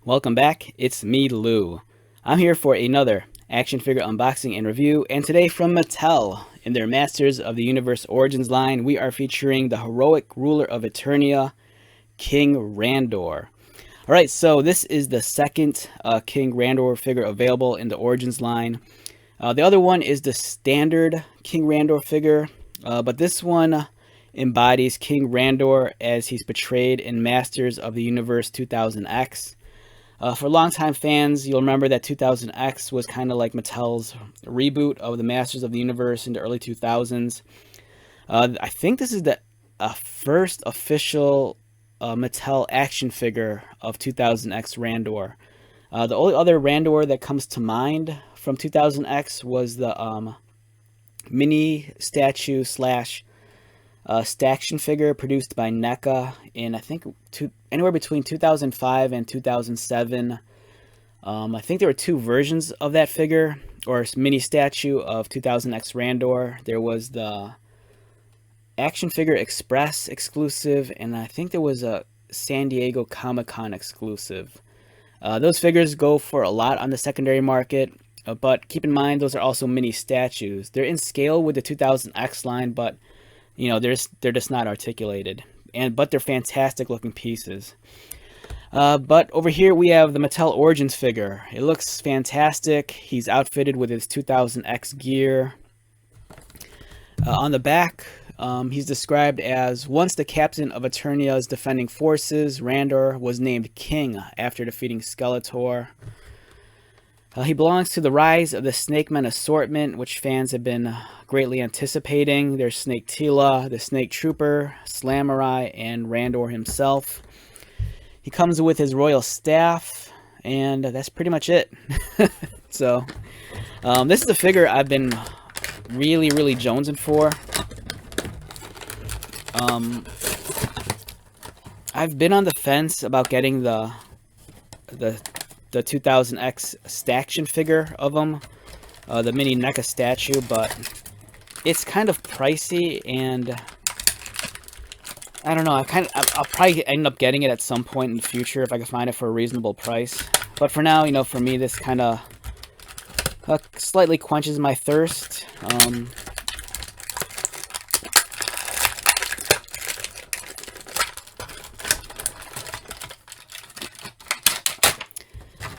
Welcome back, it's me, Lou. I'm here for another action figure unboxing and review, and today from Mattel, in their Masters of the Universe Origins line, we are featuring the heroic ruler of Eternia, King Randor. Alright, so this is the second King Randor figure available in the Origins line. The other one is the standard King Randor figure, but this one embodies King Randor as he's portrayed in Masters of the Universe 2000X. For longtime fans, you'll remember that 2000X was kind of like Mattel's reboot of the Masters of the Universe in the early 2000s. I think this is the first official Mattel action figure of 2000X Randor. The only other Randor that comes to mind from 2000X was the mini statue slash Staction figure produced by NECA in, I think, anywhere between 2005 and 2007. I think there were two versions of that figure, or mini statue of 2000X Randor. There was the Action Figure Express exclusive, and I think there was a San Diego Comic-Con exclusive. Those figures go for a lot on the secondary market, but keep in mind those are also mini statues. They're in scale with the 2000X line, but you know, they're just not articulated, but they're fantastic looking pieces. But over here we have the Mattel Origins figure. It looks fantastic. He's outfitted with his 2000X gear. On the back, he's described as, once the captain of Eternia's defending forces, Randor was named king after defeating Skeletor. He belongs to the Rise of the Snake Men assortment, which fans have been greatly anticipating. There's Snake Tila, the Snake Trooper, Slamurai, and Randor himself. He comes with his royal staff, and that's pretty much it. So, this is a figure I've been really jonesing for. I've been on the fence about getting the 2000X Staction figure of him, the mini NECA statue, but it's kind of pricey, and I don't know. I'll probably end up getting it at some point in the future if I can find it for a reasonable price. But for now, you know, for me, this kind of slightly quenches my thirst.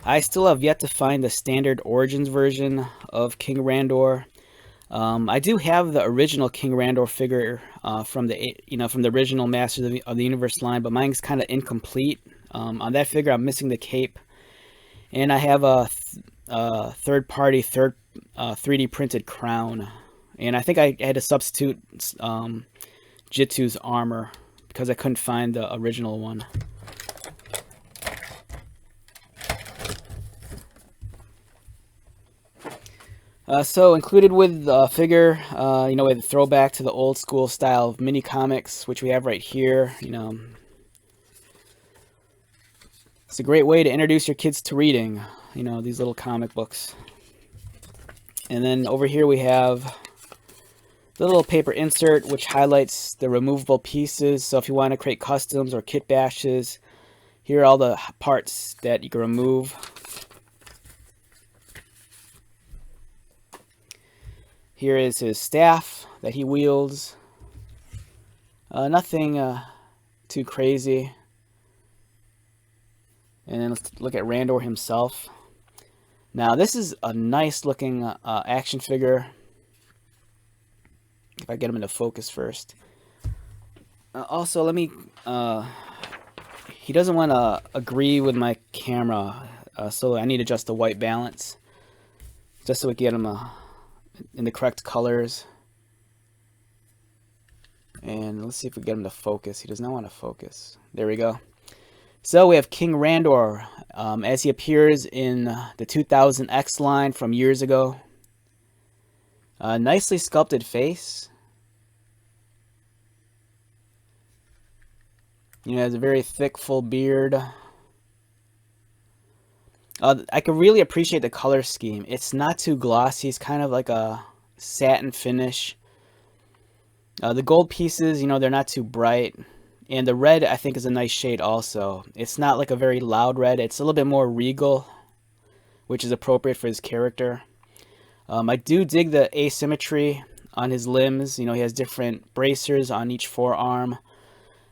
I still have yet to find the standard Origins version of King Randor. I do have the original King Randor figure from the original Masters of the Universe line, but mine's kind of incomplete. On that figure, I'm missing the cape, and I have a third-party 3D printed crown, and I think I had to substitute Jitsu's armor because I couldn't find the original one. So included with the figure, you know, with a throwback to the old school style of mini comics, which we have right here. You know, it's a great way to introduce your kids to reading. You know, these little comic books. And then over here we have the little paper insert, which highlights the removable pieces. So if you want to create customs or kit bashes, here are all the parts that you can remove. Here is his staff that he wields. Nothing too crazy. And then let's look at Randor himself. Now this is a nice looking action figure. If I get him into focus first. Also, let me... he doesn't want to agree with my camera, so I need to adjust the white balance. Just so we can get him in the correct colors. And let's see if we get him to focus. He does not want to focus. There we go. So we have King Randor as he appears in the 2000X line from years ago. Nicely sculpted face. You know, has a very thick, full beard. I can really appreciate the color scheme. It's not too glossy. It's kind of like a satin finish. The gold pieces, you know, they're not too bright. And the red, I think, is a nice shade also. It's not like a very loud red. It's a little bit more regal, which is appropriate for his character. I do dig the asymmetry on his limbs. You know, he has different bracers on each forearm,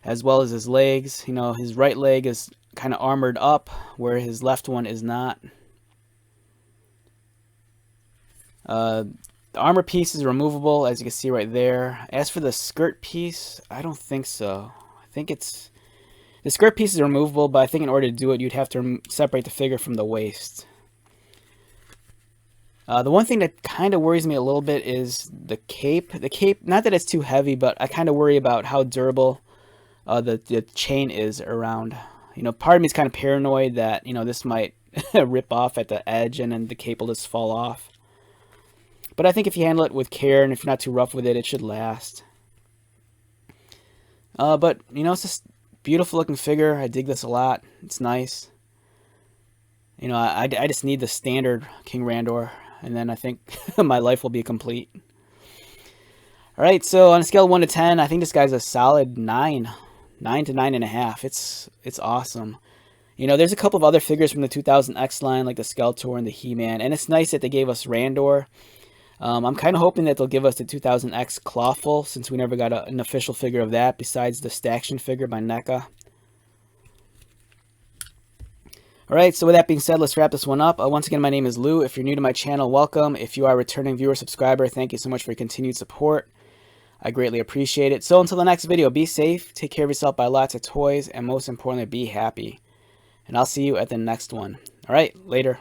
as well as his legs. You know, his right leg is kind of armored up, where his left one is not. The armor piece is removable, as you can see right there. As for the skirt piece, I don't think so. I think it's... The skirt piece is removable, but I think in order to do it, you'd have to separate the figure from the waist. The one thing that kind of worries me a little bit is the cape. The cape, not that it's too heavy, but I kind of worry about how durable the chain is around. You know, part of me is kind of paranoid that, you know, this might rip off at the edge and then the cape will just fall off. But I think if you handle it with care and if you're not too rough with it, it should last. But, you know, it's just beautiful looking figure. I dig this a lot. It's nice. You know, I just need the standard King Randor, and then I think my life will be complete. Alright, so on a scale of 1 to 10, I think this guy's a solid 9. 9 to 9.5. It's awesome. You know, there's a couple of other figures from the 2000X line, like the Skeletor and the He-Man, and it's nice that they gave us Randor. I'm kind of hoping that they'll give us the 2000X Clawful, since we never got an official figure of that, besides the Staction figure by NECA. Alright, so with that being said, let's wrap this one up. Once again, my name is Lou. If you're new to my channel, welcome. If you are a returning viewer, subscriber, thank you so much for your continued support. I greatly appreciate it. So until the next video, be safe, take care of yourself, buy lots of toys, and most importantly, be happy. And I'll see you at the next one. Alright, later.